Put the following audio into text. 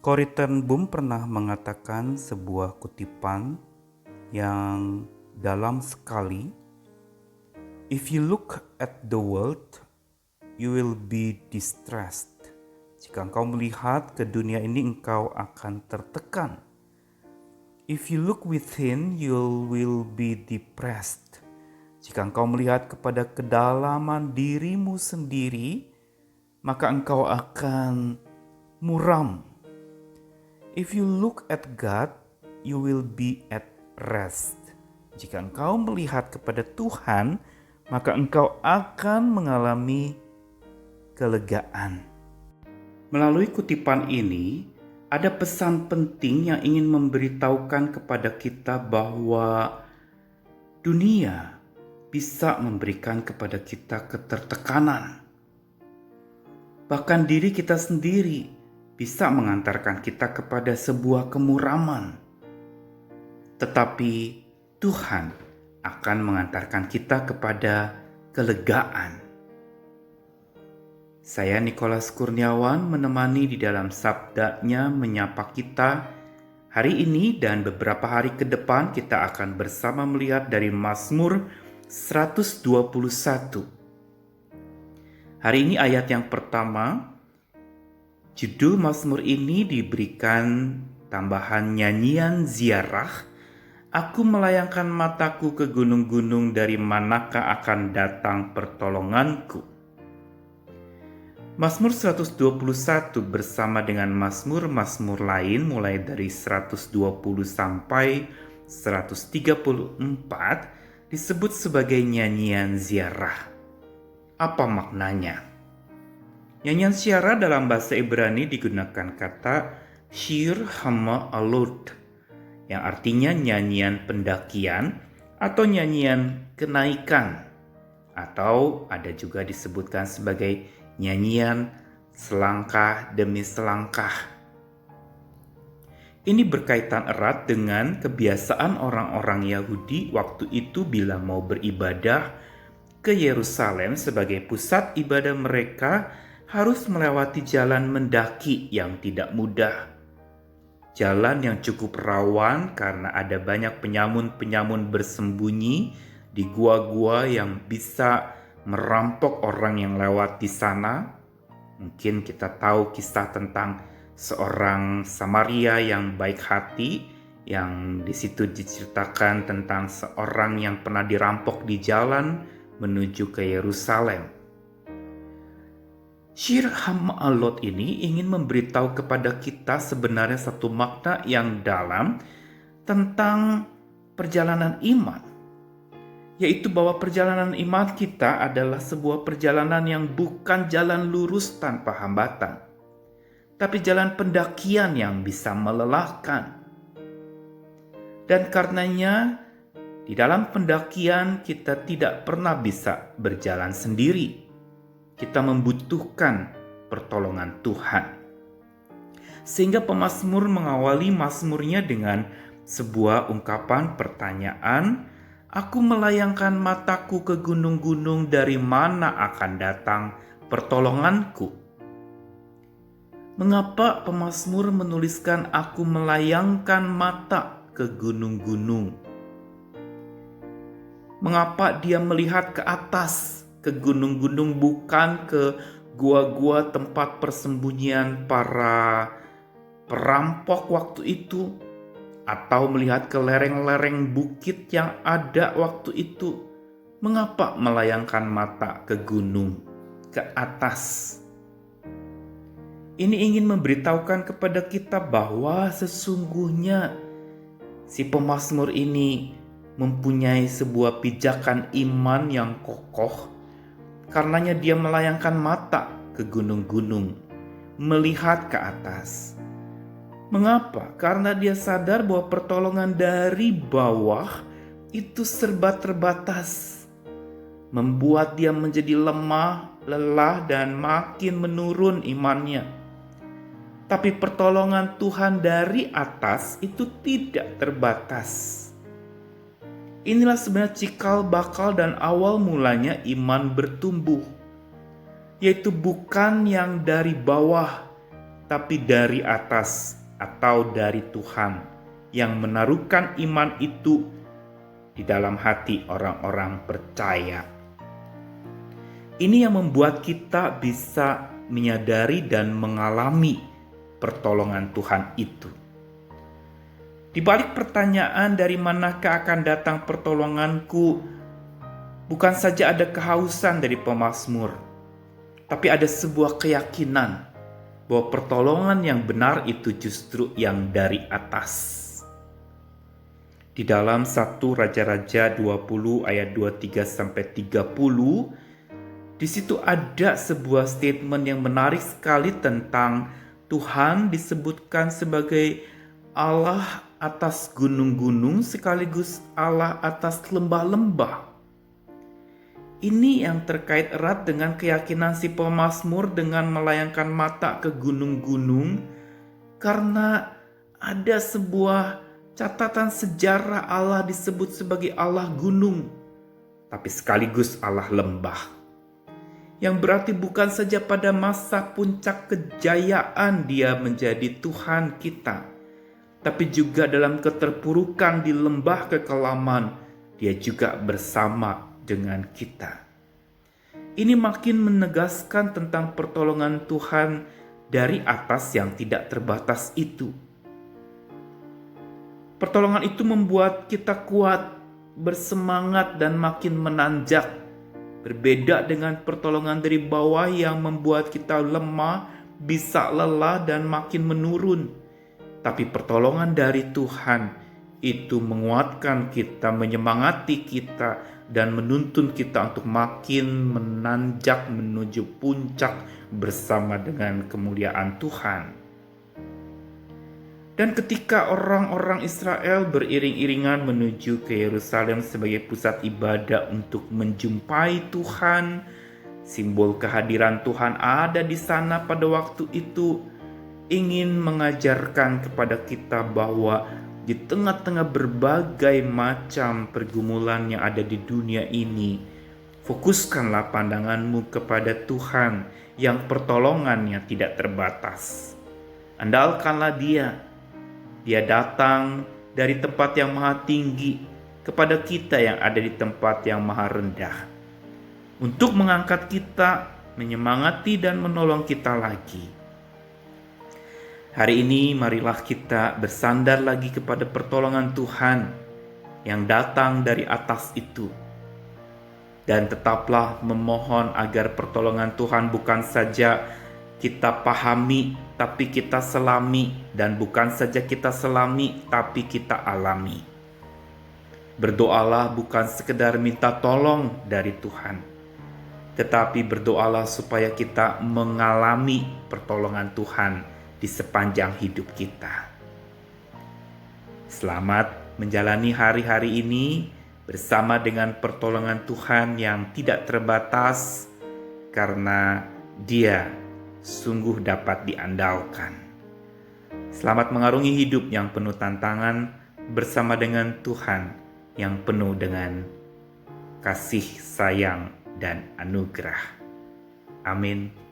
Corrie ten Boom pernah mengatakan sebuah kutipan yang dalam sekali, "If you look at the world, you will be distressed." Jika engkau melihat ke dunia ini, engkau akan tertekan. "If you look within, you will be depressed." Jika engkau melihat kepada kedalaman dirimu sendiri, maka engkau akan muram. "If you look at God, you will be at rest." Jika engkau melihat kepada Tuhan, maka engkau akan mengalami kelegaan. Melalui kutipan ini, ada pesan penting yang ingin memberitahukan kepada kita bahwa dunia bisa memberikan kepada kita ketertekanan. Bahkan diri kita sendiri bisa mengantarkan kita kepada sebuah kemuraman. Tetapi Tuhan akan mengantarkan kita kepada kelegaan. Saya Nikolas Kurniawan menemani di dalam sabdanya menyapa kita hari ini, dan beberapa hari ke depan kita akan bersama melihat dari Mazmur 121. Hari ini ayat yang pertama, judul Mazmur ini diberikan tambahan nyanyian ziarah. "Aku melayangkan mataku ke gunung-gunung, dari manakah akan datang pertolonganku?" Mazmur 121 bersama dengan mazmur-mazmur lain mulai dari 120 sampai 134 disebut sebagai nyanyian ziarah. Apa maknanya? Nyanyian ziarah dalam bahasa Ibrani digunakan kata shir hama'alot, yang artinya nyanyian pendakian atau nyanyian kenaikan, atau ada juga disebutkan sebagai nyanyian selangkah demi selangkah. Ini berkaitan erat dengan kebiasaan orang-orang Yahudi waktu itu bila mau beribadah ke Yerusalem sebagai pusat ibadah mereka, harus melewati jalan mendaki yang tidak mudah. Jalan yang cukup rawan karena ada banyak penyamun-penyamun bersembunyi di gua-gua yang bisa merampok orang yang lewat di sana. Mungkin kita tahu kisah tentang seorang Samaria yang baik hati, yang di situ diceritakan tentang seorang yang pernah dirampok di jalan menuju ke Yerusalem. Shir hama'alot ini ingin memberitahu kepada kita sebenarnya satu makna yang dalam tentang perjalanan iman, yaitu bahwa perjalanan iman kita adalah sebuah perjalanan yang bukan jalan lurus tanpa hambatan, tapi jalan pendakian yang bisa melelahkan. Dan karenanya di dalam pendakian kita tidak pernah bisa berjalan sendiri. Kita membutuhkan pertolongan Tuhan. Sehingga pemazmur mengawali mazmurnya dengan sebuah ungkapan pertanyaan, "Aku melayangkan mataku ke gunung-gunung, dari mana akan datang pertolonganku?" Mengapa pemazmur menuliskan "aku melayangkan mata ke gunung-gunung"? Mengapa dia melihat ke atas, ke gunung-gunung, bukan ke gua-gua tempat persembunyian para perampok waktu itu, atau melihat ke lereng-lereng bukit yang ada waktu itu? Mengapa melayangkan mata ke gunung, ke atas? Ini ingin memberitahukan kepada kita bahwa sesungguhnya si pemazmur ini mempunyai sebuah pijakan iman yang kokoh. Karenanya dia melayangkan mata ke gunung-gunung, melihat ke atas. Mengapa? Karena dia sadar bahwa pertolongan dari bawah itu serba terbatas, membuat dia menjadi lemah, lelah, dan makin menurun imannya. Tapi pertolongan Tuhan dari atas itu tidak terbatas. Inilah sebenarnya cikal bakal dan awal mulanya iman bertumbuh, yaitu bukan yang dari bawah, tapi dari atas atau dari Tuhan yang menaruhkan iman itu di dalam hati orang-orang percaya. Ini yang membuat kita bisa menyadari dan mengalami pertolongan Tuhan itu. Di balik pertanyaan dari manakah akan datang pertolonganku, bukan saja ada kehausan dari pemazmur, tapi ada sebuah keyakinan bahwa pertolongan yang benar itu justru yang dari atas. Di dalam 1 Raja-Raja 20 ayat 23-30, di situ ada sebuah statement yang menarik sekali tentang Tuhan disebutkan sebagai Allah atas gunung-gunung sekaligus Allah atas lembah-lembah. Ini yang terkait erat dengan keyakinan si pemazmur dengan melayangkan mata ke gunung-gunung, karena ada sebuah catatan sejarah Allah disebut sebagai Allah gunung, tapi sekaligus Allah lembah. Yang berarti bukan saja pada masa puncak kejayaan Dia menjadi Tuhan kita, tapi juga dalam keterpurukan di lembah kekelaman, Dia juga bersama dengan kita. Ini makin menegaskan tentang pertolongan Tuhan dari atas yang tidak terbatas itu. Pertolongan itu membuat kita kuat, bersemangat, dan makin menanjak. Berbeda dengan pertolongan dari bawah yang membuat kita lemah, bisa lelah, dan makin menurun. Tapi pertolongan dari Tuhan itu menguatkan kita, menyemangati kita, dan menuntun kita untuk makin menanjak menuju puncak bersama dengan kemuliaan Tuhan. Dan ketika orang-orang Israel beriring-iringan menuju ke Yerusalem sebagai pusat ibadah untuk menjumpai Tuhan, simbol kehadiran Tuhan ada di sana pada waktu itu, ingin mengajarkan kepada kita bahwa di tengah-tengah berbagai macam pergumulan yang ada di dunia ini, fokuskanlah pandanganmu kepada Tuhan yang pertolongannya tidak terbatas. Andalkanlah Dia datang dari tempat yang maha tinggi kepada kita yang ada di tempat yang maha rendah, untuk mengangkat kita, menyemangati dan menolong kita lagi. Hari ini marilah kita bersandar lagi kepada pertolongan Tuhan yang datang dari atas itu. Dan tetaplah memohon agar pertolongan Tuhan bukan saja kita pahami, tapi kita selami, dan bukan saja kita selami, tapi kita alami. Berdoalah bukan sekedar minta tolong dari Tuhan, tetapi berdoalah supaya kita mengalami pertolongan Tuhan di sepanjang hidup kita. Selamat menjalani hari-hari ini bersama dengan pertolongan Tuhan yang tidak terbatas, karena Dia sungguh dapat diandalkan. Selamat mengarungi hidup yang penuh tantangan bersama dengan Tuhan yang penuh dengan kasih sayang dan anugerah. Amin.